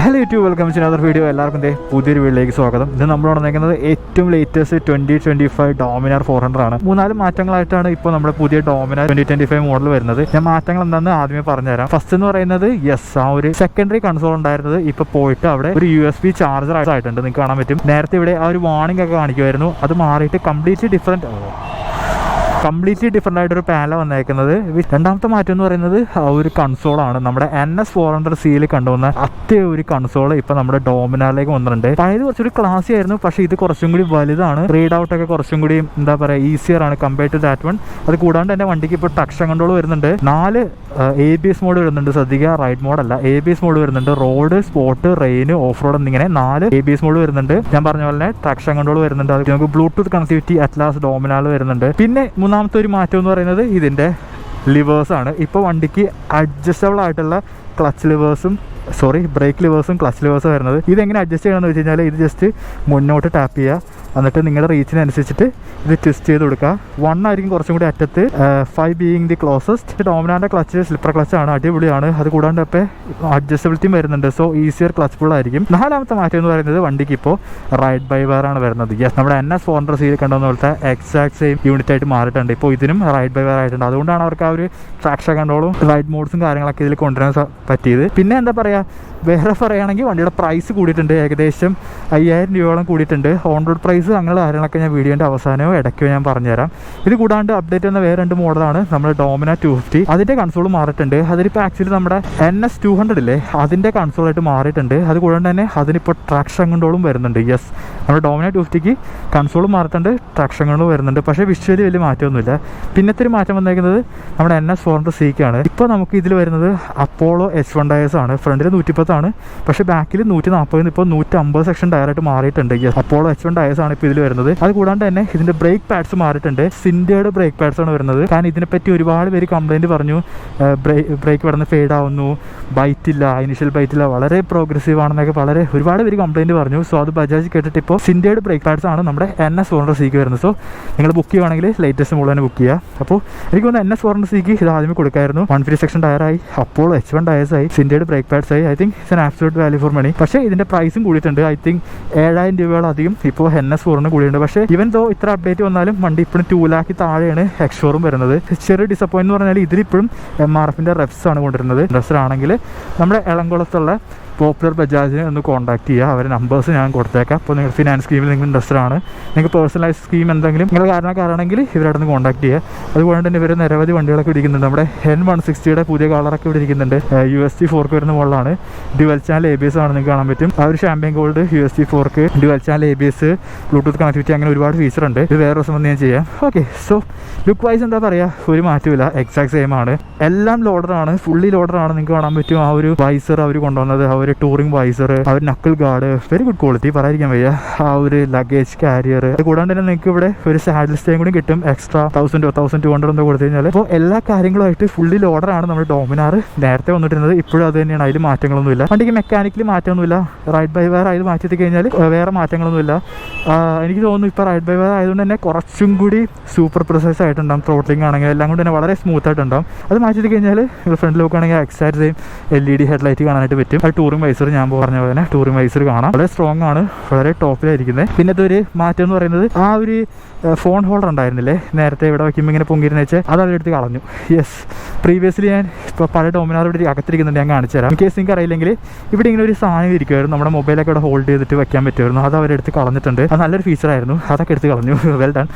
Hello YouTube, welcome to another video. എല്ലാവർക്കും പുതിയൊരു വീഡിയോയിലേക്ക് സ്വാഗതം. ഇത് നമ്മൾ വന്നിരിക്കുന്നത് ഏറ്റവും ലേറ്റസ്റ്റ് 2025 ഡോമിനാർ 400 ആണ്. 3-4 മാറ്റങ്ങളായിട്ടാണ് ഇപ്പോൾ നമ്മുടെ പുതിയ ഡോമിനാർ 2025 മോഡൽ വരുന്നത്. ഞാൻ മാറ്റങ്ങൾ എന്താണെന്ന് ആദ്യമേ പറഞ്ഞുതരാം. ഫസ്റ്റ് എന്ന് പറയുന്നത് ആ ഒരു സെക്കൻഡറി കൺസോൾ ഉണ്ടായിരുന്നത് ഇപ്പോൾ പോയിട്ട് അവിടെ ഒരു USB ചാർജർ ആയിട്ടുണ്ട്. നിങ്ങൾക്ക് കാണാൻ പറ്റും. നേരത്തെ ഇവിടെ ആ ഒരു വാർണിംഗ് ഒക്കെ കാണിക്കുമായിരുന്നു. അത് മാറിയിട്ട് കംപ്ലീറ്റ്ലി ഡിഫറെൻറ്റ് ആയിട്ടൊരു പാനൽ വന്നേക്കുന്നത്. രണ്ടാമത്തെ മാറ്റം എന്ന് പറയുന്നത് ആ ഒരു കൺസോളാണ്. നമ്മുടെ NS400 കണ്ടുവന്ന ഒരു കൺസോൾ ഇപ്പൊ നമ്മുടെ ഡോമിനാറിലേക്ക് വന്നിട്ടുണ്ട്. പഴയത് കുറച്ചൊരു ക്ലാസി ആയിരുന്നു, പക്ഷേ ഇത് കുറച്ചും കൂടി വലുതാണ്. റീഡ് ഔട്ട് ഒക്കെ കുറച്ചും കൂടി എന്താ പറയുക ഈസിയർ ആണ് കമ്പയർ ടു ദാറ്റ് വൺ. അത് കൂടാണ്ട് എൻ്റെ വണ്ടിക്ക് ഇപ്പോൾ ട്രാക്ഷൻ കൺട്രോൾ വരുന്നുണ്ട്. 4 ABS മോഡ് വരുന്നുണ്ട്. ശ്രദ്ധിക്കുക, റൈഡ് മോഡല്ല, ABS മോഡ് വരുന്നുണ്ട്. Road, sport, rain, off road എന്നിങ്ങനെ 4 ABS മോഡ് വരുന്നുണ്ട്. ഞാൻ പറഞ്ഞ പോലെ ട്രാക്ഷൻ കൺട്രോൾ വരുന്നുണ്ട്. അത് നമുക്ക് ബ്ലൂടൂത്ത് കണക്ടിവിറ്റി അറ്റ്ലാസ് ഡോമിനാർ വരുന്നുണ്ട്. പിന്നെ മൂന്നാമത്തെ ഒരു മാറ്റം എന്ന് പറയുന്നത് ഇതിൻ്റെ ലിവേഴ്സാണ്. ഇപ്പോൾ വണ്ടിക്ക് അഡ്ജസ്റ്റബിൾ ആയിട്ടുള്ള ബ്രേക്ക് ലിവേഴ്സും ക്ലച്ച് ലിവേഴ്സും വരുന്നത്. ഇതെങ്ങനെ അഡ്ജസ്റ്റ് ചെയ്യണമെന്ന് വെച്ച് കഴിഞ്ഞാൽ ഇത് ജസ്റ്റ് മുന്നോട്ട് ടാപ്പ് ചെയ്യുക, എന്നിട്ട് നിങ്ങളുടെ റീച്ചിനനുസരിച്ചിട്ട് ഇത് ട്വിസ്റ്റ് ചെയ്ത് കൊടുക്കുക. 1 ആയിരിക്കും കുറച്ചും കൂടി അറ്റത്ത്, 5 ബീയിങ് ദി ക്ലോസസ്റ്റ്. ഡോമിനാറിൻ്റെ ക്ലച്ച് സ്ലിപ്പർ ക്ലച്ചാണ്, അടിപൊളിയാണ്. അത് കൂടാണ്ട് ഇപ്പോൾ അഡ്ജസ്റ്റബിലിറ്റിയും വരുന്നുണ്ട്. സോ ഈസിയർ ക്ലച്ച് ഫുൾ ആയിരിക്കും. 4ാമത്തെ മാറ്റം എന്ന് പറയുന്നത് വണ്ടിക്ക് ഇപ്പോൾ റൈഡ് ബൈ വയർ ആണ് വരുന്നത്. നമ്മുടെ NS400 കണ്ടുവന്ന പോലത്തെ എക്സാക്ട് സെയിം യൂണിറ്റ് ആയിട്ട് മാറിയിട്ടുണ്ട്. ഇപ്പോൾ ഇതിനും റൈഡ് ബൈ വയർ ആയിട്ടുണ്ട്. അതുകൊണ്ടാണ് അവർക്ക് ആ ഒരു ട്രാക്ഷൻ കൺട്രോളും റൈഡ് മോഡ്സും കാര്യങ്ങളൊക്കെ ഇതിൽ കൊണ്ടുവരാൻ പറ്റിയത്. പിന്നെ എന്താ പറയുക, വേറെ പറയുകയാണെങ്കിൽ വണ്ടിയുടെ പ്രൈസ് കൂടിയിട്ടുണ്ട്. ഏകദേശം 5000 രൂപയോളം കൂടിയിട്ടുണ്ട്. ഓൺ റോഡ് പ്രൈസ് അങ്ങനെ കാര്യങ്ങളൊക്കെ ഞാൻ വീഡിയോൻ്റെ അവസാനമോ ഇടയ്ക്കോ ഞാൻ പറഞ്ഞുതരാം. ഇത് കൂടാണ്ട് അപ്ഡേറ്റ് ചെയ്യുന്ന വേറെ 2 മോഡലാണ്. നമ്മുടെ ഡോമിനാർ 250 അതിൻ്റെ കൺസോൾ മാറിയിട്ടുണ്ട്. അതിലിപ്പോൾ ആക്ച്വലി നമ്മുടെ NS200 ഇല്ലേ, അതിൻ്റെ കൺസോളായിട്ട് മാറിയിട്ടുണ്ട്. അത് കൂടാണ്ട് തന്നെ അതിനിപ്പോൾ ട്രാക്ഷൻ കൺട്രോളും വരുന്നുണ്ട്. നമ്മുടെ ഡോമിനാർ 250ക്ക് കൺസോളും മാറിയിട്ടുണ്ട്, ട്രാക്ഷൻ കൺട്രോളും വരുന്നുണ്ട്. പക്ഷേ വിഷ്വലി വലിയ മാറ്റമൊന്നുമില്ല. പിന്നത്തെ ഒരു മാറ്റം വന്നേക്കുന്നത് നമ്മുടെ NS400 ഇപ്പോൾ നമുക്ക് ഇതിൽ വരുന്നത് അപ്പോളോ H1 ടയേഴ്സ് ആണ്. ഫ്രണ്ടിൽ 110 ആണ്, പക്ഷേ ബാക്കിൽ 140 ഇപ്പോൾ 150 സെക്ഷൻ ടയറായിട്ട് മാറിയിട്ടുണ്ട്. അപ്പോളോ H1 ടയേഴ്സ് ആണ് ഇപ്പോൾ ഇതിൽ വരുന്നത്. അത് കൂടാണ്ട് തന്നെ ഇതിൻ്റെ ബ്രേക്ക് പാഡ്സ് മാറിയിട്ടുണ്ട്. സിൻഡേയുടെ ബ്രേക്ക് പാഡ്സ് ആണ് വരുന്നത്. കാരണം ഇതിനെപ്പറ്റി ഒരുപാട് പേര് കംപ്ലൈൻറ്റ് പറഞ്ഞു, ബ്രേക്ക് പെടുന്ന ഫെയ്ഡ് ആവുന്നു, ബൈറ്റില്ല, ഇനിഷ്യൽ ബൈറ്റില്ല, വളരെ പ്രോഗ്രസീവ് ആണെന്നൊക്കെ ഒരുപാട് പേര് കംപ്ലൈൻറ്റ് പറഞ്ഞു. സോ അത് ബജാജ് കേട്ടിട്ട് ഇപ്പോൾ സിൻഡേയുടെ ബ്രേക്ക് പാഡ്സ് ആണ് നമ്മുടെ NS400 വരുന്നത്. സോ നിങ്ങൾ ബുക്ക് ചെയ്യുവാണെങ്കിൽ ലേറ്റസ്റ്റ് മോഡൽ തന്നെ ബുക്ക് ചെയ്യുക. അപ്പോൾ എനിക്ക് തോന്നുന്നു NS400 ഇത് ആദ്യമേ കൊടുക്കായിരുന്നു. 150 സെക്ഷൻ ടയറായി, അപ്പോളോ H1 ടയേഴ്സ് ആയി, സിൻഡേയുടെ ബ്രേക്ക് പാഡ്സ് ആയി. I think it's an absolute value for money. പക്ഷേ ഇതിൻ്റെ പ്രൈസും കൂടിയിട്ടുണ്ട്. ഐ തിങ്ക് 7000 രൂപയോളധികം ഇപ്പോൾ NS400 കൂടിയുണ്ട്. പക്ഷേ ഇവൻ ദോ ഇത്ര അപ്ഡേറ്റ് വന്നാലും വണ്ടി ഇപ്പോഴും 2 lakh താഴെയാണ് എക്സ്ഷോറും വരുന്നത്. ചെറിയ ഡിസപ്പോയിന്റ് എന്ന് പറഞ്ഞാൽ ഇതിലിപ്പോഴും MRFൻ്റെ റെപ്സ് ആണ് കൊണ്ടുവരുന്നത്. ഇൻട്രസ്റ്റഡ് ആണെങ്കിൽ നമ്മുടെ എളംകുളത്തുള്ള പോപ്പുലർ ബജാജിനെ ഒന്ന് കോൺടാക്ട് ചെയ്യുക. അവരുടെ നമ്പേഴ്സ് ഞാൻ കൊടുത്തേക്കാം. അപ്പോൾ നിങ്ങൾ ഫിനാൻസ് സ്കീമിൽ നിങ്ങൾ ഇൻട്രസ്റ്റഡ് ആണ്, നിങ്ങൾക്ക് പേഴ്സണലൈസ് സ്കീം എന്തെങ്കിലും നിങ്ങൾ കാരണക്കാരാണെങ്കിൽ ഇവരുടെ നിന്ന് കോൺടാക്ട് ചെയ്യുക. അതുകൊണ്ട് തന്നെ ഇവർ നിരവധി വണ്ടികളൊക്കെ ഇരിക്കുന്നുണ്ട്. നമ്മുടെ N160യുടെ പുതിയ കളറൊക്കെ ഇവിടെ ഇരിക്കുന്നുണ്ട്. USD 4 വരുന്ന മോഡലാണ്. ഡ്യുവൽ ചാനൽ ABS ആണ്, നിങ്ങൾക്ക് കാണാൻ പറ്റും. ആ ഒരു champion gold USD 4 dual channel ABS, Bluetooth connectivity, അങ്ങനെ ഒരുപാട് ഫീച്ചർ ഉണ്ട്. ഇത് വേറെ ദിവസം വന്ന് ഞാൻ ചെയ്യാം. ഓക്കെ, സോ ലുക്ക് വൈസ് എന്താ പറയുക, ഒരു മാറ്റമില്ല, എക്സാക്ട് സെയിം ആണ്. എല്ലാം ലോഡറാണ്, ഫുള്ളി ലോഡറാണ്. നിങ്ങൾക്ക് കാണാൻ പറ്റും ആ ഒരു വൈസർ അവർ കൊണ്ടുവന്നത്, ആ ഒരു ടൂറിംഗ് വൈസർ, ആ ഒരു knuckle guard, very good quality, പറയാതിരിക്കാൻ വയ്യ. ആ ഒരു ലഗേജ് കാരിയർ, അത് കൂടാണ്ട് തന്നെ നിങ്ങൾക്ക് ഇവിടെ ഒരു സാഡിൽ സ്റ്റേയും കൂടി കിട്ടും. എക്സ്ട്രാ 1200 എന്തോ കൊടുത്തു കഴിഞ്ഞാൽ. അപ്പോൾ എല്ലാ കാര്യങ്ങളുമായിട്ട് ഫുള്ളി ലോഡറാണ് നമ്മുടെ ഡോമിനാർ. നേരത്തെ വന്നിട്ടുള്ളത് ഇപ്പോഴും അത് തന്നെയാണ്. അതിൽ മാറ്റങ്ങളൊന്നുമില്ല. വണ്ടിക്ക് മെക്കാനിക്കലി മാറ്റമൊന്നുമില്ല. റൈഡ് ബൈ വയർ ആയത് മാറ്റി കഴിഞ്ഞാൽ വേറെ മാറ്റങ്ങളൊന്നുമില്ല. എനിക്ക് തോന്നുന്നു ഇപ്പോൾ റൈഡ് ബൈ വയർ ആയതുകൊണ്ട് തന്നെ കുറച്ചും കൂടി സൂപ്പർ പ്രിസൈസ് ആയിട്ടുണ്ടാകും. ത്രോട്ട്ലിംഗ് ആണെങ്കിൽ എല്ലാം കൊണ്ട് തന്നെ വളരെ സ്മൂത്ത് ആയിട്ടുണ്ടാകും. അത് മാറ്റി കഴിഞ്ഞാൽ ഫ്രണ്ട് നോക്കുകയാണെങ്കിൽ എക്സാക്ട് സെയിം LED ഹെഡ്ലൈറ്റ് കാണാനായിട്ട് പറ്റും. അത് ടൂറിംഗ് വൈസർ, ഞാൻ പറഞ്ഞ പോലെ ടൂറിംഗ് വൈസർ കാണാം. വളരെ സ്ട്രോങ് ആണ്, വളരെ ടോപ്പിലായിരിക്കുന്നത്. പിന്നത്തെ ഒരു മാറ്റം എന്ന് പറയുന്നത് ആ ഒരു ഫോൺ ഹോൾഡർ ഉണ്ടായിരുന്നില്ലേ, നേരത്തെ ഇവിടെ വയ്ക്കുമ്പോൾ ഇങ്ങനെ പൊങ്ങിയിരുന്ന വെച്ചാൽ അത് അവരെടുത്ത് കളഞ്ഞു. പ്രീവിയസ്ലി ഞാൻ ഇപ്പോൾ പഴയ ഡോമിനാർ ഇവിടെ അകത്തിരിക്കുന്നുണ്ട്, ഞാൻ കാണിച്ചു തരാം. ഇൻ കേസ് നിങ്ങൾക്ക് അറിയില്ലെങ്കിൽ ഇവിടെ ഇങ്ങനെ ഒരു സാധനം ഇരിക്കുമായിരുന്നു, നമ്മുടെ മൊബൈലൊക്കെ ഇവിടെ ഹോൾഡ് ചെയ്തിട്ട് വെക്കാൻ പറ്റുമായിരുന്നു. അത് അവരെടുത്ത് കളഞ്ഞിട്ടുണ്ട്. അത് നല്ലൊരു ഫീച്ചറായിരുന്നു, അതൊക്കെ എടുത്ത് കളഞ്ഞു. Well done.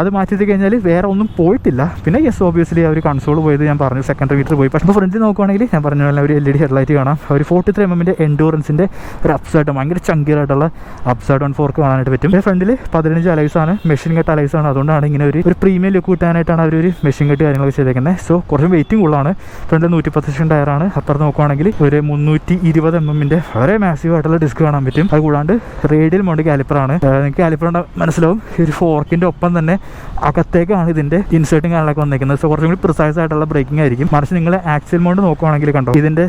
അത് മാറ്റി കഴിഞ്ഞാൽ വേറെ ഒന്നും പോയിട്ടില്ല. പിന്നെ ഓബിയസ്ലി അവർ കൺസോൾ പോയത് ഞാൻ പറഞ്ഞു, സെക്കൻഡറി മീറ്റർ പോയി. പക്ഷേ ഫ്രണ്ടിൽ നോക്കുവാണെങ്കിൽ ഞാൻ പറഞ്ഞ പോലെ ഒരു LED ഹെഡ്ലൈറ്റ് കാണാം. ഒരു 43 mm എൻഡൂറൻസിൻ്റെ ഒരു അപ്സൈഡ്, ഭയങ്കര ചങ്കിയറായിട്ടുള്ള അപ്സൈഡ് 1/4 കാണാനായിട്ട് പറ്റും. ഫ്രണ്ടിൽ 15 അലൈസാണ്, മെഷീൻ കട്ട് അലൈസാണ്. അതുകൊണ്ടാണ് ഇങ്ങനെ ഒരു പ്രീമിയം ലുക്ക് കിട്ടാനായിട്ടാണ് അവർ ഒരു മെഷീൻ കട്ട് കാര്യങ്ങളൊക്കെ ചെയ്തേക്കുന്നത്. സോ കുറച്ച് വെയിറ്റിംഗ് ഉള്ളതാണ്. ഫ്രണ്ടിൽ 110 സെക്ഷൻ ടയറാണ്. അപ്പുറത്ത് നോക്കുവാണെങ്കിൽ ഒരു 320 mm വളരെ മാസീവ് ആയിട്ടുള്ള ഡിസ്ക് കാണാൻ പറ്റും. അത് കൂടാണ്ട് റേഡിയൽ മൗണ്ട് കാലിപ്പറാണ്. നിങ്ങൾക്ക് കാലിപ്പറിൻ്റെ മനസ്സിലാവും. ഒരു ഫോർക്കിൻ്റെ ഒപ്പം തന്നെ അകത്തേക്കാണ് ഇതിൻ്റെ ഇൻസേർട്ടിങ് കാര്യങ്ങളൊക്കെ വന്നിരിക്കുന്നത്. സോ കുറച്ചും കൂടി പ്രിസൈസ് ആയിട്ടുള്ള ബ്രേക്കിംഗ് ആയിരിക്കും. മറിച്ച് നിങ്ങൾ ആക്സിൽ മൗണ്ട് നോക്കുവാണെങ്കിൽ കണ്ടോ, ഇതിൻ്റെ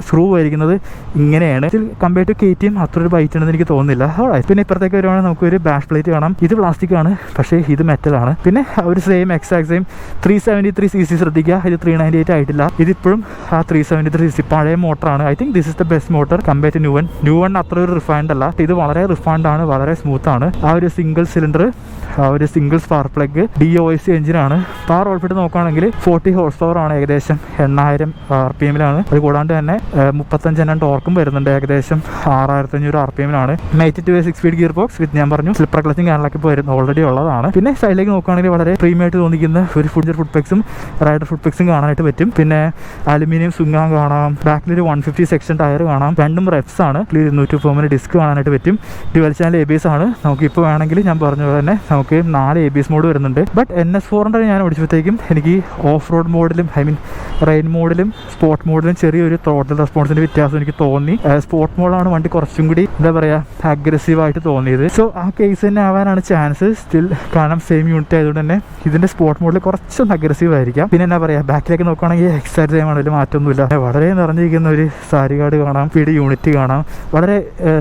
സ്ക്രൂ ആയിരിക്കുന്നത് ഇങ്ങനെയാണ്. കമ്പയർ ടു KTM അത്ര ഒരു ബൈറ്റ് ഉണ്ടെന്ന് എനിക്ക് തോന്നുന്നില്ല. പിന്നെ ഇപ്പുറത്തേക്ക് വരുവാണെങ്കിൽ നമുക്കൊരു ബാഷ് പ്ലേറ്റ് കാണാം. ഇത് പ്ലാസ്റ്റിക് ആണ്, പക്ഷേ ഇത് മെറ്റലാണ്. പിന്നെ ഒരു സെയിം 373cc ശ്രദ്ധിക്കുക, ഇത് 398 ആയിട്ടില്ല. ഇതിപ്പോഴും ആ 373cc പഴയ മോട്ടറാണ്. I think this is the best motor compare to new one അത്ര ഒരു റിഫൈൻഡ് അല്ല, ഇത് വളരെ റിഫൈൻഡ് ആണ്, വളരെ സ്മൂത്ത് ആണ്. ആ ഒരു സിംഗിൾ സിലിണ്ടർ, ആ ഒരു സിംഗിൾ സ്പാർക്ക് പ്ലഗ്, DOIC എഞ്ചിനാണ്. പവർ ഔട്ട്പുട്ട് നോക്കുകയാണെങ്കിൽ 40 ഹോഴ്സ് പവർ ആണ്, ഏകദേശം 8000 RPM-ലാണ്. അത് കൂടാണ്ട് തന്നെ 35 Nm ടോർക്കും വരുന്നുണ്ട്, ഏകദേശം 6500 RPM-ലാണ്. 92 6 സ്പീഡ് ഗിയർ ബോക്സ് വിത്ത് ഞാൻ പറഞ്ഞു സ്ലിപ്പർ ക്ലച്ചിങ് കാരണമൊക്കെ ഇപ്പോൾ ഓൾറെഡി ഉള്ളതാണ്. പിന്നെ സൈഡിലേക്ക് നോക്കുകയാണെങ്കിൽ വളരെ പ്രീമിയമായിട്ട് തോന്നിക്കുന്ന ഒരു ഫുഡ് പെക്സും റൈഡർ ഫുഡ് പെക്സും കാണാനായിട്ട് പറ്റും. പിന്നെ അലുമിനിയം സുങ്ങാൻ കാണാം, ബാക്കിലൊരു 150 സെക്ഷൻ ടയർ കാണാം, രണ്ടും റെഫ്സ് ആണ്, 204 ഡിസ്ക് കാണാനായിട്ട് പറ്റും. ഡ്യുവൽ ചാനൽ ABS ആണ്. നമുക്കിപ്പോൾ വേണമെങ്കിൽ ഞാൻ പറഞ്ഞ പോലെ തന്നെ നമുക്ക് 4 ABS മോഡ് വരുന്നുണ്ട്. ബട്ട് NS400 ഞാൻ ഓടിച്ചപ്പോഴത്തേക്കും എനിക്ക് ഓഫ് റോഡ് മോഡിലും റെയിൻ മോഡിലും സ്പോർട്ട് മോഡിലും ചെറിയൊരു ത്രോട്ടിൽ റെസ്പോൺസിൻ്റെ വ്യത്യാസം എനിക്ക് തോന്നി. സ്പോർട്ട് മോഡാണ് വണ്ടി കുറച്ചും കൂടി എന്താ പറയുക അഗ്രസീവായിട്ട് തോന്നിയത്. സോ ആ കേസ് തന്നെ ആവാനാണ് ചാൻസ് സ്റ്റിൽ, കാരണം സെയിം യൂണിറ്റ് ആയതുകൊണ്ട് തന്നെ ഇതിൻ്റെ സ്പോർട്ട് മോഡിൽ കുറച്ചൊന്ന് അഗ്രസീവ് ആയിരിക്കാം. പിന്നെ എന്താ പറയുക ബാക്കിലേക്ക് നോക്കുകയാണെങ്കിൽ എക്സൈറ്റ് ചെയ്യാൻ മാറ്റമൊന്നുമില്ല. വളരെ നിറഞ്ഞിരിക്കുന്ന ഒരു സാരി കാർഡ് കാണാം, സ്പീഡ് യൂണിറ്റ് കാണാം, വളരെ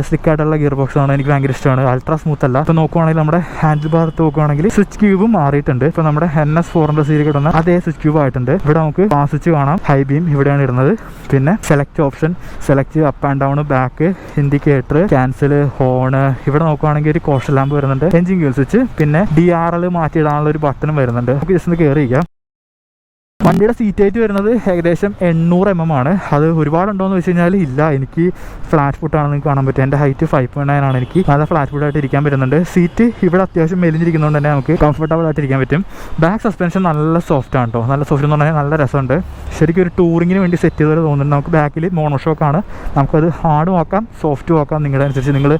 സ്ലിക്കായിട്ടുള്ള ഗിയർ ബോക്സ് ആണ്, എനിക്ക് ഭയങ്കര ഇഷ്ടമാണ്. അൾട്രാ സ്മൂത്ത് അല്ല. ഇപ്പോൾ നോക്കുവാണെങ്കിൽ നമ്മുടെ ഹാൻഡിൽ ബാർ നോക്കുകയാണെങ്കിൽ സ്വിച്ച് ക്യൂബും മാറിയിട്ടുണ്ട്. ഇപ്പോൾ നമ്മുടെ NS400 സീരീസ് കിട്ടുന്ന അതേ സ്വിച്ച് ക്യൂബ് ആയിട്ടുണ്ട്. ഇവിടെ നമുക്ക് പാസ് സ്വിച്ച് കാണാം, ഹൈ ബീം ഇവിടെയാണ് ഇടുന്നത്. പിന്നെ select option, select up and down, back, indicator, cancel, horn. ഇവിടെ നോക്കുകയാണെങ്കിൽ ഒരു കോഷൻ ലാമ്പ് വരുന്നുണ്ട്, എഞ്ചിൻ ഗിയർ സ്വിച്ച്, പിന്നെ DRL മാറ്റിയിടാനുള്ള ഒരു ബട്ടണും വരുന്നുണ്ട്. നമുക്ക് ജസ്റ്റ് ഒന്ന് കയറിയിരിക്കാം. വണ്ടിയുടെ സീറ്റ് ഹൈറ്റ് വരുന്നത് ഏകദേശം 800 mm ആണ്. അത് ഒരുപാടുണ്ടോയെന്ന് വെച്ച് കഴിഞ്ഞാൽ ഇല്ല, എനിക്ക് ഫ്ലാറ്റ് ഫുട്ടാണെന്ന് കാണാൻ പറ്റും. എൻ്റെ ഹൈറ്റ് 5.9 ആണ്, എനിക്ക് നല്ല ഫ്ലാറ്റ് ഫുട്ടായിട്ട് ഇരിക്കാൻ പറ്റുന്നുണ്ട്. സീറ്റ് ഇവിടെ അത്യാവശ്യം മെലിഞ്ഞിരിക്കുന്നതുകൊണ്ട് തന്നെ നമുക്ക് കംഫർട്ടബിൾ ആയിട്ട് ഇരിക്കാൻ പറ്റും. ബാക്ക് സസ്പെൻഷൻ നല്ല സോഫ്റ്റ് ആണ് കേട്ടോ, നല്ല സോഫ്റ്റ് എന്ന് പറഞ്ഞാൽ നല്ല രസമുണ്ട്. ശരിക്കും ഒരു ടൂറിങ്ങിന് വേണ്ടി സെറ്റ് ചെയ്തത് തോന്നുന്നുണ്ട്. നമുക്ക് ബാക്കിൽ മോണോഷോക്കാണ്, നമുക്കത് ഹാർഡും ആക്കാം സോഫ്റ്റും ആക്കാം, നിങ്ങളുടെ അനുസരിച്ച്. നിങ്ങൾ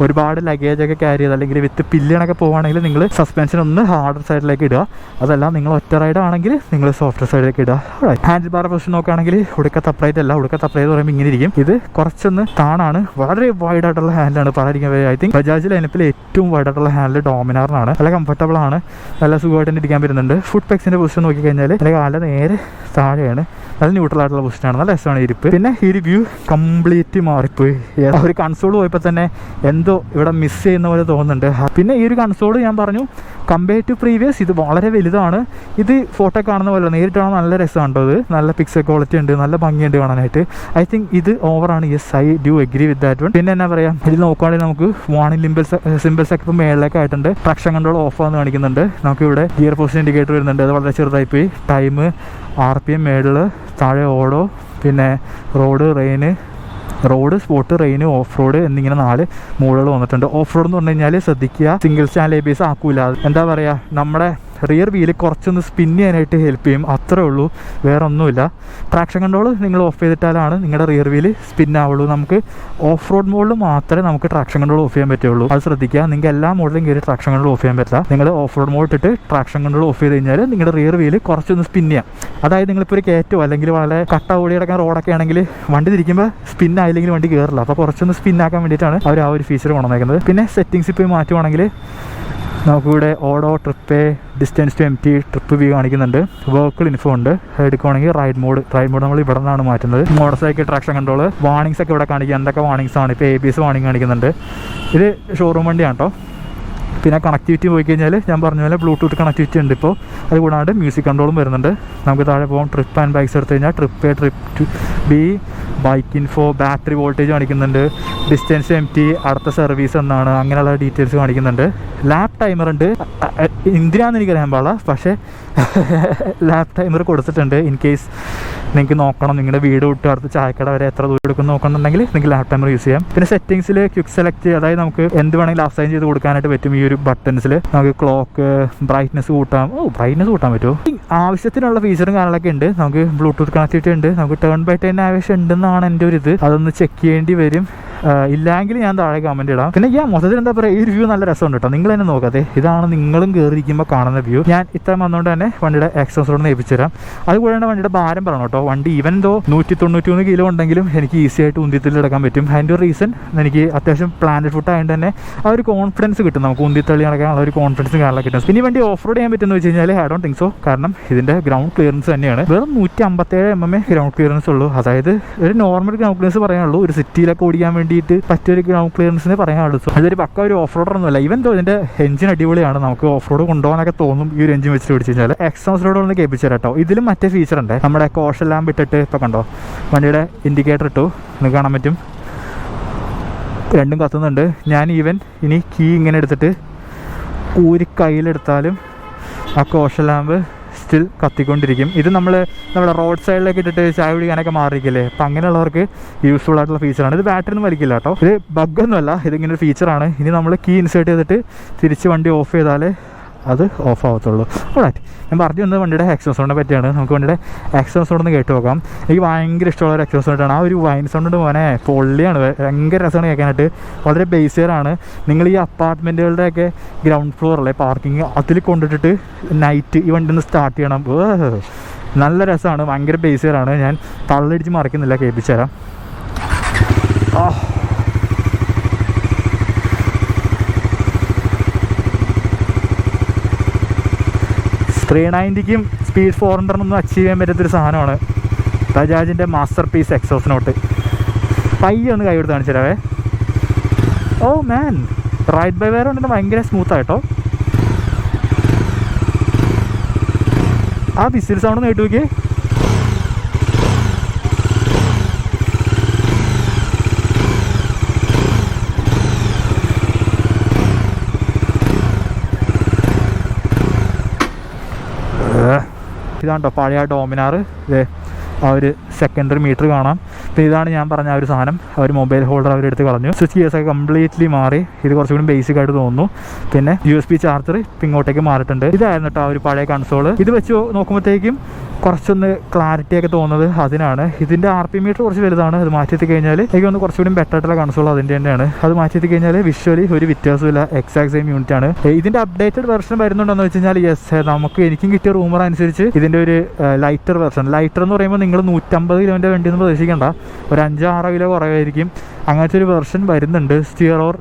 ഒരുപാട് ലഗേജൊക്കെ ക്യാരി ചെയ്ത് അല്ലെങ്കിൽ വിത്ത് പില്ലിയണൊക്കെ പോകുകയാണെങ്കിൽ നിങ്ങൾ സസ്പെൻഷൻ ഒന്ന് ഹാർഡർ സൈഡിലേക്ക് ഇടുക. അതല്ല നിങ്ങൾ ഒറ്റ റൈഡ് ആണെങ്കിൽ നിങ്ങൾ സോഫ്റ്റ് സൈഡിലേക്ക് ഇടുക. ഹാൻഡിൽ ബാർ പൊസിഷൻ നോക്കുകയാണെങ്കിൽ ഉടുക്കത്ത് അപ്രൈറ്റ് അല്ല, ഉടുക്കത്ത് അപ്രൈറ്റ് എന്ന് പറയുമ്പോൾ ഇങ്ങനെ ഇരിക്കും. ഇത് കുറച്ചൊന്ന് താണാണ്, വളരെ വൈഡ് ആയിട്ടുള്ള ഹാൻഡിലാണ് പറയാതിരിക്കാൻ വരെ. ഐ തിങ്ക് ബജാജ് ലൈനപ്പിൽ ഏറ്റവും വൈഡ് ആയിട്ടുള്ള ഹാൻഡിൽ ഡോമിനാറിനാണ്. നല്ല കംഫർട്ടബിൾ ആണ്, നല്ല സുഖമായിട്ട് തന്നെ ഇരിക്കാൻ പറ്റുന്നുണ്ട്. ഫുഡ് പെക്സിൻ്റെ പൊസിഷൻ നോക്കിക്കഴിഞ്ഞാൽ എൻ്റെ കാല നേരെ താഴെയാണ്, നല്ല ന്യൂട്രൽ ആയിട്ടുള്ള പൊസിഷനാണ്, നല്ല രസമാണ് ഇരിപ്പ്. പിന്നെ ഈ ഒരു വ്യൂ കംപ്ലീറ്റ് മാറിപ്പോയി. ഒരു കൺസോൾ പോയപ്പോൾ തന്നെ എന്തോ ഇവിടെ മിസ് ചെയ്യുന്ന പോലെ തോന്നുന്നുണ്ട്. പിന്നെ ഈ ഒരു കൺസോൾ ഞാൻ പറഞ്ഞു കമ്പയർ ടു പ്രീവിയസ് ഇത് വളരെ വലുതാണ്. ഇത് ഫോട്ടോ കാണുന്ന പോലെ നേരിട്ട് കാണാൻ നല്ല രസമുണ്ടോ, ഇത് നല്ല പിക്സൽ ക്വാളിറ്റി ഉണ്ട്, നല്ല ഭംഗിയുണ്ട് കാണാനായിട്ട്. ഐ തിങ്ക് ഇത് ഓവറാണ്. Yes, I do agree with that one. പിന്നെ എന്നാ പറയുക, ഇതിൽ നോക്കുകയാണെങ്കിൽ നമുക്ക് വാണിംഗ് സിമ്പിൾസ് ഒക്കെ ഇപ്പോൾ മേളിലേക്ക് ആയിട്ടുണ്ട്. ട്രാക്ഷൻ കൺട്രോൾ ഓഫ് ആണെന്ന് കാണിക്കുന്നുണ്ട്. നമുക്കിവിടെ ഗിയർ പൊസിഷൻ ഇൻഡിക്കേറ്റർ വരുന്നുണ്ട്, അത് വളരെ ചെറുതായി പോയി. ടൈം, RPM മേളിൽ, താഴെ ഓടോ, പിന്നെ road, spot, rain, off road എന്നിങ്ങനെ 4 മോഡുകൾ വന്നിട്ടുണ്ട്. ഓഫ് റോഡ് എന്ന് പറഞ്ഞു കഴിഞ്ഞാൽ ശ്രദ്ധിക്കുക, സിംഗിൾ ചാനൽ ABS ആക്കൂല. എന്താ പറയുക, നമ്മുടെ റിയർ വീല് കുറച്ചൊന്ന് സ്പിൻ ചെയ്യാനായിട്ട് ഹെൽപ്പ് ചെയ്യും, അത്രേ ഉള്ളൂ, വേറെ ഒന്നുമില്ല. ട്രാക്ഷൻ കൺട്രോൾ നിങ്ങൾ ഓഫ് ചെയ്തിട്ടാലാണ് നിങ്ങളുടെ റിയർ വീല് സ്പിൻ ആവുള്ളൂ. നമുക്ക് ഓഫ് റോഡ് മോഡിൽ മാത്രമേ നമുക്ക് ട്രാക്ഷൻ കൺട്രോൾ ഓഫ് ചെയ്യാൻ പറ്റുള്ളൂ, അത് ശ്രദ്ധിക്കുക. നിങ്ങൾക്ക് എല്ലാ മോഡിലും കയറി ട്രാക്ഷൻ കൺട്രോൾ ഓഫ് ചെയ്യാൻ പറ്റില്ല. നിങ്ങൾ ഓഫ് റോഡ് മോഡ് ഇട്ടിട്ട് ട്രാക്ഷൻ കൺട്രോൾ ഓഫ് ചെയ്ത് കഴിഞ്ഞാൽ നിങ്ങളുടെ റിയർ വീല് കുറച്ചൊന്ന് സ്പിൻ ചെയ്യാം. അതായത് നിങ്ങളിപ്പോൾ ഒരു കയറ്റോ അല്ലെങ്കിൽ വളരെ കട്ട ഓടി കിടക്കാൻ റോഡൊക്കെ ആണെങ്കിൽ വണ്ടി തിരിക്കുമ്പോൾ സ്പിൻ ആയില്ലെങ്കിൽ വണ്ടി കയറില്ല. അപ്പോൾ കുറച്ചൊന്ന് സ്പിൻ ആക്കാൻ വേണ്ടിയിട്ടാണ് അവർ ആ ഒരു ഫീച്ചർ കൊണ്ടുവന്നേക്കുന്നത്. പിന്നെ സെറ്റിങ്സ് ഇപ്പോൾ മാറ്റുവാണെങ്കിൽ നമുക്കിവിടെ odo, trip, distance to MT, trip view കാണിക്കുന്നുണ്ട്. വെഹിക്കിൾ ഇൻഫോ ഉണ്ട്. എടുക്കുകയാണെങ്കിൽ റൈഡ് മോഡ് നമ്മൾ ഇവിടെ നിന്നാണ് മാറ്റുന്നത്. Motorcycle traction control, warnings ഒക്കെ ഇവിടെ കാണിക്കുക, എന്തൊക്കെ വാണിങ്സ് ആണ്. ഇപ്പോൾ ABS വാണിംഗ് കാണിക്കുന്നുണ്ട്. ഇത് ഷോറൂം വണ്ടിയാണ് കേട്ടോ. പിന്നെ കണക്ടിവിറ്റി പോയി കഴിഞ്ഞാൽ ഞാൻ പറഞ്ഞ പോലെ ബ്ലൂടൂത്ത് കണക്ടിവിറ്റി ഉണ്ട് ഇപ്പോൾ. അത് കൂടാണ്ട് മ്യൂസിക് കൺട്രോളും വരുന്നുണ്ട്. നമുക്ക് താഴെ പോകാം. ട്രിപ്പ് ആൻഡ് ബൈക്സ് എടുത്തു കഴിഞ്ഞാൽ trip A, trip B, bike info, battery voltage കാണിക്കുന്നുണ്ട്. ഡിസ്റ്റൻസ് MT, അടുത്ത സർവീസ് എന്നാണ്, അങ്ങനെയുള്ള ഡീറ്റെയിൽസ് കാണിക്കുന്നുണ്ട്. ലാപ്പ് ടൈമർ ഉണ്ട്, എന്തിനാണെന്ന് എനിക്കറിയാൻ പാടില്ല, പക്ഷേ ലാപ്പ് ടൈമർ കൊടുത്തിട്ടുണ്ട്. ഇൻ കേസ് നിങ്ങൾക്ക് നോക്കണം, നിങ്ങളുടെ വീട് വിട്ട് അടുത്ത് ചായക്കട വരെ എത്ര ദൂരം എടുക്കും നോക്കണമെന്നുണ്ടെങ്കിൽ നിങ്ങൾക്ക് ലാപ്പ് ടൈമർ യൂസ് ചെയ്യാം. പിന്നെ സെറ്റിങ്സിൽ ക്വിക്ക് സെലക്ട്, അതായത് നമുക്ക് എന്ത് വേണമെങ്കിലും അസൈൻ ചെയ്ത് കൊടുക്കാനായിട്ട് പറ്റും. ഈ ഒരു ബട്ടൺസിൽ നമുക്ക് ക്ലോക്ക്, ബ്രൈറ്റ്നസ് കൂട്ടാം. ബ്രൈറ്റ്നസ് കൂട്ടാൻ പറ്റുമോ? ആവശ്യത്തിനുള്ള ഫീച്ചറും കാര്യങ്ങളൊക്കെ ഉണ്ട്. നമുക്ക് ബ്ലൂടൂത്ത് കണക്ടിവിറ്റി ഉണ്ട്, നമുക്ക് ടേൺ ബൈ ടേൺ ആവശ്യം ഉണ്ടെന്നാണ് എൻ്റെ ഒരു ഇത്. അതൊന്ന് ചെക്ക് ചെയ്യേണ്ടി വരും. ഇല്ലെങ്കിൽ ഞാൻ താഴെ കമൻറ്റ് ഇടാം. പിന്നെ മൊത്തത്തിൽ എന്താ പറയുക, ഈ റിവ്യൂ നല്ല രസമുണ്ട് കേട്ടോ. നിങ്ങൾ തന്നെ നോക്കാതെ, ഇതാണ് നിങ്ങളും കയറിയിരിക്കുമ്പോൾ കാണുന്ന വ്യൂ. ഞാൻ ഇത്രയും വന്നുകൊണ്ട് തന്നെ വണ്ടിയുടെ എക്സോസോട് ഏൽപ്പിച്ചു തരാം. അതുകൂടാണ്ട് വണ്ടിയുടെ ഭാരം പറയണം കേട്ടോ. വണ്ടി ഈവൻ ദോ 191 കിലോ ഉണ്ടെങ്കിലും എനിക്ക് ഈസി ആയിട്ട് ഉന്തിത്തള്ളിയെടുക്കാൻ പറ്റും. അതിൻ്റെ ഒരു റീസൺ എനിക്ക് അത്യാവശ്യം പ്ലാനഡ് ഫുഡ് ആയതുകൊണ്ട് തന്നെ ആ ഒരു കോൺഫിഡൻസ് കിട്ടും, നമുക്ക് ഉന്തിത്തള്ളി നടക്കാനുള്ള ഒരു കോൺഫിഡൻസും കാര്യങ്ങളൊക്കെ കിട്ടും. പിന്നെ വണ്ടി ഓഫ് റോഡ് ചെയ്യാൻ പറ്റുമെന്ന് വെച്ച് കഴിഞ്ഞാൽ ഐ ഡോണ്ട് തിങ്ക് സോ. കാരണം ഇതിൻ്റെ ഗ്രൗണ്ട് ക്ലിയറൻസ് തന്നെയാണ്. വെറും 157 mm ഗ്രൗണ്ട് ക്ലിയറൻസ് ഉള്ളൂ. അതായത് ഒരു നോർമൽ ഗ്രൗണ്ട് ക്ലിയറൻസ് പറയാനുള്ളൂ. ഒരു സിറ്റിയിലൊക്കെ ഓടിക്കാൻ വേണ്ടിയിട്ട് പറ്റിയൊരു ഗ്രൗണ്ട് ക്ലിയറൻസിന് പറയാനുള്ളൂ. സോ അതൊരു പക്ക ഒരു ഓഫ് റോഡറൊന്നുമല്ല. ഈവൻ ദോ ഇതിൻ്റെ എഞ്ചിൻ അടിപൊളിയാണ്, നമുക്ക് ഓഫ് റോഡ് കൊണ്ടുപോകാനൊക്കെ തോന്നും ഈ ഒരു എഞ്ചിൻ വെച്ചിട്ട് പിടിച്ചു കഴിഞ്ഞാൽ. എക്സോസ് റോഡ് ഒന്ന് കേൾപ്പിച്ചു തരാം കേട്ടോ. ഇതിലും മറ്റേ ഫീച്ചർ ഉണ്ട്, നമ്മുടെ കോഷൻ ലാമ്പ് ഇട്ടിട്ട് ഇപ്പോൾ കണ്ടോ വണ്ടിയുടെ ഇൻഡിക്കേറ്റർ ഇട്ടു, നിങ്ങൾക്ക് കാണാൻ പറ്റും, രണ്ടും കത്തുന്നുണ്ട്. ഞാൻ ഈവൻ ഇനി കീ ഇങ്ങനെ എടുത്തിട്ട് ഊരി കയ്യിലെടുത്താലും ആ കോഷൻ ലാമ്പ് സ്റ്റിൽ കത്തിക്കൊണ്ടിരിക്കും. ഇത് നമ്മുടെ റോഡ് സൈഡിലേക്ക് ഇട്ടിട്ട് ചായ കുടിക്കാനൊക്കെ മാറിയിരിക്കില്ലേ, അപ്പം അങ്ങനെയുള്ളവർക്ക് യൂസ്ഫുൾ ആയിട്ടുള്ള ഫീച്ചറാണ്. ഇത് ബാറ്ററി ഒന്നും വലിക്കില്ല കേട്ടോ, ഇത് ബഗ്ഗൊന്നുമല്ല, ഇതിങ്ങനെ ഒരു ഫീച്ചറാണ്. ഇനി നമ്മൾ കീ ഇൻസേർട്ട് ചെയ്തിട്ട് തിരിച്ച് വണ്ടി ഓഫ് ചെയ്താൽ അത് ഓഫ് ആവത്തുള്ളൂ. ഓൾറൈറ്റ്, ഞാൻ പറഞ്ഞു വന്നത് വണ്ടിയുടെ എക്സോസ് സൗണ്ടിനെ പറ്റിയാണ്. നമുക്ക് വണ്ടിയുടെ എക്സോസ് സൗണ്ട് ഒന്ന് കേട്ട് നോക്കാം. എനിക്ക് ഭയങ്കര ഇഷ്ടമുള്ള ഒരു എക്സോസ് സൗണ്ടാണ്. ആ ഒരു വൈൻ സൗണ്ട് മോനെ പൊള്ളിയാണ്, ഭയങ്കര രസമാണ് കേൾക്കാനായിട്ട്. വളരെ ബേസിയറാണ്. നിങ്ങൾ ഈ അപ്പാർട്ട്മെൻറ്റുകളുടെയൊക്കെ ഗ്രൗണ്ട് ഫ്ലോറല്ലേ പാർക്കിങ്, അതിൽ കൊണ്ടിട്ടിട്ട് നൈറ്റ് ഈ വണ്ടി ഒന്ന് സ്റ്റാർട്ട് ചെയ്യണം. നല്ല രസമാണ്, ഭയങ്കര ബേസിയറാണ്. ഞാൻ തള്ളടിച്ച് മറിക്കുന്നില്ല, കേൾപ്പിച്ചു തരാം. 390ക്കും സ്പീഡ് 400 അച്ചീവ് ചെയ്യാൻ പറ്റാത്തൊരു സാധനമാണ് ബജാജിൻ്റെ മാസ്റ്റർ പീസ് എക്സോസ് നോട്ട്. പയ്യെ ഒന്ന് കൈ കൊടുത്ത് കാണിച്ചു തരാവേ. ഓ മാൻ, റൈഡ് ബൈ വയർ കൊണ്ടിട്ട് ഭയങ്കര സ്മൂത്തായിട്ടോ. ആ വിസിൽ സൗണ്ട് ഒന്ന് കേട്ടു നോക്കിയേ. ഇതാണ് കേട്ടോ പഴയ ഡോമിനാർ. ആ ഒരു സെക്കൻഡറി മീറ്റർ കാണാം. അപ്പോൾ ഇതാണ് ഞാൻ പറഞ്ഞ ആ ഒരു സാധനം, ആ ഒരു മൊബൈൽ ഹോൾഡർ അവരെടുത്ത് കളഞ്ഞു. സ്വിച്ച് കേസൊക്കെ കംപ്ലീറ്റ്ലി മാറി. ഇത് കുറച്ചുകൂടി ബേസിക് ആയിട്ട് തോന്നുന്നു. പിന്നെ USB ചാർജർ ഇങ്ങോട്ടേക്ക് മാറിയിട്ടുണ്ട്. ഇതായിരുന്നു കേട്ടോ ആ ഒരു പഴയ കൺസോൾ. ഇത് വെച്ച് നോക്കുമ്പോഴത്തേക്കും കുറച്ചൊന്ന് ക്ലാരിറ്റി ഒക്കെ തോന്നുന്നത് അതിനാണ്. ഇതിൻ്റെ RPM മീറ്റർ കുറച്ച് വലുതാണ്. അത് മാറ്റി കഴിഞ്ഞാൽ എനിക്കൊന്ന് കുറച്ചുകൂടി ബെറ്റർ ആയിട്ടുള്ള കൺസോൾ അതിൻ്റെ തന്നെയാണ്. അത് മാറ്റി കഴിഞ്ഞാൽ വിഷ്വലി ഒരു വ്യത്യാസമില്ല, എക്സാക്ട് സെയിം യൂണിറ്റ് ആണ്. ഇതിൻ്റെ അപ്ഡേറ്റഡ് വെർഷൻ വരുന്നുണ്ടെന്ന് വെച്ച് കഴിഞ്ഞാൽ എനിക്കും കിട്ടിയ റൂമർ അനുസരിച്ച് ഇതിൻ്റെ ഒരു ലൈറ്റർ വെർഷൻ. ലൈറ്റർ എന്ന് പറയുമ്പോൾ നിങ്ങൾ 150 കിലോൻ്റെ വണ്ടിയൊന്നും പ്രതീക്ഷിക്കേണ്ട, ഒരു 5-6 കിലോ കുറവായിരിക്കും. അങ്ങനത്തെ ഒരു വെർഷൻ വരുന്നുണ്ട്. സ്റ്റിയർ ഓർ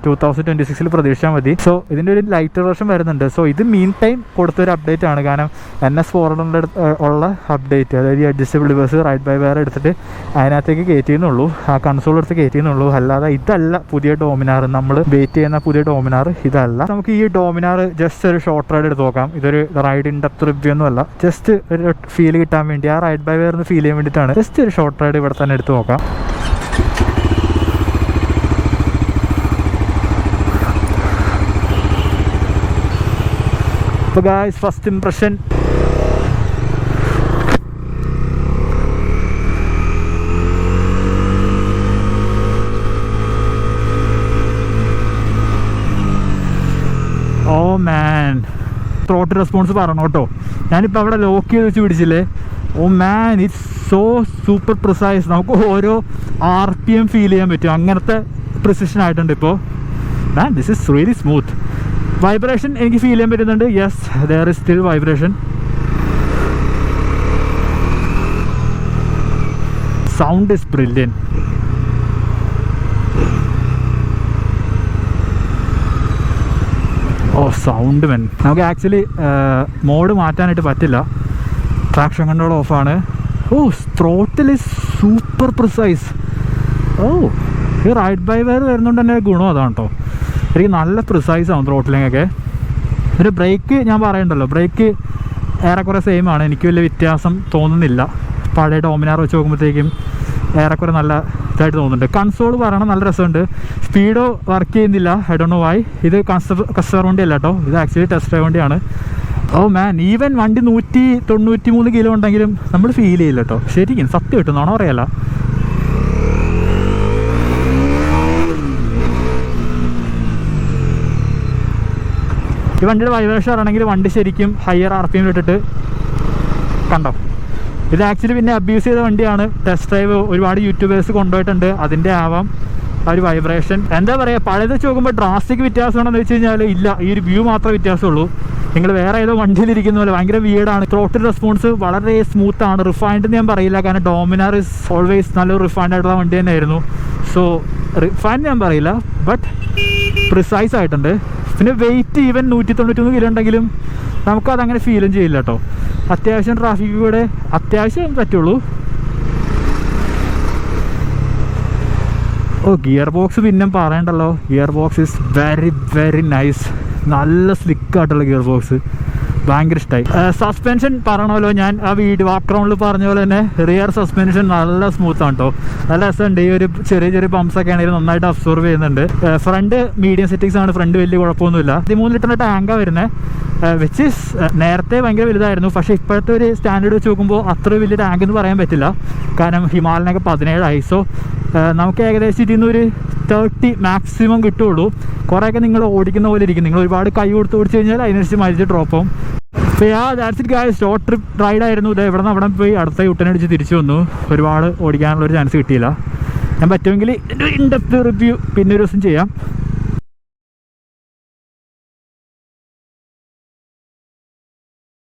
2026 പ്രതീക്ഷിച്ചാൽ മതി. സോ ഇതിൻ്റെ ഒരു ലൈറ്റർ വെർഷൻ വരുന്നുണ്ട്. സോ ഇത് മീൻ ടൈം കൊടുത്തൊരു അപ്ഡേറ്റ് ആണ്. കാരണം NS400 ഉള്ള അപ്ഡേറ്റ്, അതായത് ഈ adjustable device ride by wire എടുത്തിട്ട് അതിനകത്തേക്ക് കയറ്റിയെന്നുള്ളൂ, ആ കൺസോൾ എടുത്ത് കയറ്റിയെന്നുള്ളൂ. അല്ലാതെ ഇതല്ല പുതിയ ഡോമിനാർ, നമ്മൾ വെയിറ്റ് ചെയ്യുന്ന പുതിയ ഡോമിനാർ ഇതല്ല. നമുക്ക് ഈ ഡോമിനാർ ജസ്റ്റ് ഒരു ഷോർട്ട് റൈഡ് എടുത്ത് നോക്കാം. ഇതൊരു റൈഡ് ഇൻ ഡെപ്ത് റിവ്യൂ ഒന്നും അല്ല, ജസ്റ്റ് ഒരു ഫീൽ കിട്ടാൻ വേണ്ടി, ആ റൈഡ് ബൈ വയർ ഫീൽ ചെയ്യാൻ വേണ്ടിയിട്ടാണ്. ജസ്റ്റ് ഒരു ഷോർട്ട് റൈഡ് ഇവിടെ തന്നെ എടുത്ത് നോക്കാം. So guys, first impression. Oh man, throat response പറഞ്ഞു കേട്ടോ. ഞാനിപ്പോൾ അവിടെ ലോക്ക് ചെയ്ത് വെച്ച് പിടിച്ചില്ലേ. ഓ മാൻ, ഇറ്റ്സ് സോ സൂപ്പർ പ്രിസൈസ്. നമുക്ക് ഓരോ RPM ഫീൽ ചെയ്യാൻ പറ്റും, അങ്ങനത്തെ പ്രിസിഷൻ ആയിട്ടുണ്ട് ഇപ്പോൾ. Man, this is really smooth. Vibration എനിക്ക് ഫീൽ ചെയ്യാൻ പറ്റുന്നുണ്ട്. Yes, there is still vibration. Sound is brilliant. Oh sound man, നമുക്ക് ആക്ച്വലി മോഡ് മാറ്റാനായിട്ട് പറ്റില്ല, ട്രാക്ഷൻ കൺട്രോൾ ഓഫാണ്. Oh throttle is super precise. Oh ഈ റൈഡ് ബൈ വയർ വരുന്നതുകൊണ്ട് തന്നെ ഗുണം അതാണ് കേട്ടോ. എനിക്ക് നല്ല പ്രിസൈസ് ആവും ത്രോട്ടിലിങ്ങൊക്കെ. ഒരു ബ്രേക്ക് ഞാൻ പറയണ്ടല്ലോ, ബ്രേക്ക് ഏറെക്കുറെ സെയിം ആണ്, എനിക്ക് വലിയ വ്യത്യാസം തോന്നുന്നില്ല. പഴയ ഡോമിനാർ വെച്ച് നോക്കുമ്പോഴത്തേക്കും ഏറെക്കുറെ നല്ല ഇതായിട്ട് തോന്നുന്നുണ്ട്. കൺസോൾ പറയണം നല്ല രസമുണ്ട്. സ്പീഡോ വർക്ക് ചെയ്യുന്നില്ല, ഐ ഡോണ്ട് നോ വൈ. ഇത് കസ്റ്റമർ വണ്ടി അല്ല കേട്ടോ, ഇത് ആക്ച്വലി ടെസ്റ്റ് ഡ്രൈവ് വണ്ടിയാണ്. ഓ മാൻ, ഈവൻ വണ്ടി 193 കിലോ ഉണ്ടെങ്കിലും നമ്മൾ ഫീൽ ചെയ്യില്ല കേട്ടോ. ശരിക്കും സത്യം കിട്ടുന്നതാണോ അറിയാല. ഈ വണ്ടിയുടെ വൈബ്രേഷൻ ആണെങ്കിൽ വണ്ടി ശരിക്കും ഹയർ RPM ഇട്ടിട്ട് കണ്ടോ. ഇത് ആക്ച്വലി പിന്നെ അബ്യൂസ് ചെയ്ത വണ്ടിയാണ്. ടെസ്റ്റ് ഡ്രൈവ് ഒരുപാട് യൂട്യൂബേഴ്സ് കൊണ്ടുപോയിട്ടുണ്ട്, അതിൻ്റെ ആവാം. ആ ഒരു വൈബ്രേഷൻ എന്താ പറയുക, പഴയത് വെച്ച് നോക്കുമ്പോൾ ഡ്രാസ്റ്റിക് വ്യത്യാസമാണെന്ന് വെച്ച് കഴിഞ്ഞാൽ ഇല്ല, ഈ ഒരു വ്യൂ മാത്രമേ വ്യത്യാസമുള്ളൂ. നിങ്ങൾ വേറെ ഏതോ വണ്ടിയിലിരിക്കുന്ന പോലെ ഭയങ്കര വീടാണ്. ത്രോട്ടിൽ റെസ്പോൺസ് വളരെ സ്മൂത്ത് ആണ്. റിഫൈൻഡ് എന്ന് ഞാൻ പറയില്ല, കാരണം ഡോമിനാർ ഇസ് ഓൾവേസ് നല്ലൊരു റിഫൈൻഡ് ആയിട്ടുള്ള വണ്ടി തന്നെയായിരുന്നു. സോ റിഫൈൻഡ് ഞാൻ പറയില്ല, ബട്ട് പ്രിസൈസ് ആയിട്ടുണ്ട്. പിന്നെ വെയിറ്റ് ഈവൻ 191 കിലോ ഉണ്ടെങ്കിലും നമുക്കതങ്ങനെ ഫീലും ചെയ്യില്ല കേട്ടോ. അത്യാവശ്യം ട്രാഫിക് കൂടെ അത്യാവശ്യം പറ്റുള്ളൂ. ഓ, ഗിയർ ബോക്സ് പിന്നെ പറയണ്ടല്ലോ. Gear box is very very nice. നല്ല സ്ലിക്കായിട്ടുള്ള ഗിയർ ബോക്സ്, ഭയങ്കര ഇഷ്ടമായി. സസ്പെൻഷൻ പറയണമല്ലോ, ഞാൻ ആ വീഡിയോ ബാക്ക്ഗ്രൗണ്ടിൽ പറഞ്ഞ പോലെ തന്നെ റിയർ സസ്പെൻഷൻ നല്ല സ്മൂത്താണ് കേട്ടോ. നല്ല രസമുണ്ട്. ഈ ഒരു ചെറിയ ചെറിയ പമ്പ്സ് ഒക്കെ ആണെങ്കിൽ നന്നായിട്ട് അബ്സോർവ് ചെയ്യുന്നുണ്ട്. ഫ്രണ്ട് മീഡിയം സെറ്റിങ്സ് ആണ്, ഫ്രണ്ട് വലിയ കുഴപ്പമൊന്നുമില്ല. 13 ലിറ്ററിൻ്റെ ടാങ്കാണ് വരുന്നത്, വിച്ച് ഈസ് നേരത്തെ ഭയങ്കര വലുതായിരുന്നു. പക്ഷേ ഇപ്പോഴത്തെ ഒരു സ്റ്റാൻഡേർഡ് വെച്ച് നോക്കുമ്പോൾ അത്ര വലിയ ടാങ്ക് എന്ന് പറയാൻ പറ്റില്ല, കാരണം ഹിമാലയനൊക്കെ 17 സോ നമുക്ക് ഏകദേശം ഇതിന്ന് ഒരു 30 മാക്സിമം കിട്ടുള്ളൂ. കുറേയൊക്കെ നിങ്ങൾ ഓടിക്കുന്ന പോലെ ഇരിക്കും. നിങ്ങൾ ഒരുപാട് കൈ കൊടുത്ത് ഓടിച്ചു കഴിഞ്ഞാൽ അതിനനുസരിച്ച് മൈലേജ് ഡ്രോപ്പ് ആവും. That's it guys. Short trip റൈഡായിരുന്നു. ഇത് ഇവിടെ നിന്ന് അവിടെ പോയി അടുത്ത യുട്ടനടിച്ച് തിരിച്ചു വന്നു. ഒരുപാട് ഓടിക്കാനുള്ളൊരു ചാൻസ് കിട്ടിയില്ല. ഞാൻ പറ്റുമെങ്കിൽ ഇൻ ഡെപ്ത് റിവ്യൂ പിന്നെ ഒരു ദിവസം ചെയ്യാം.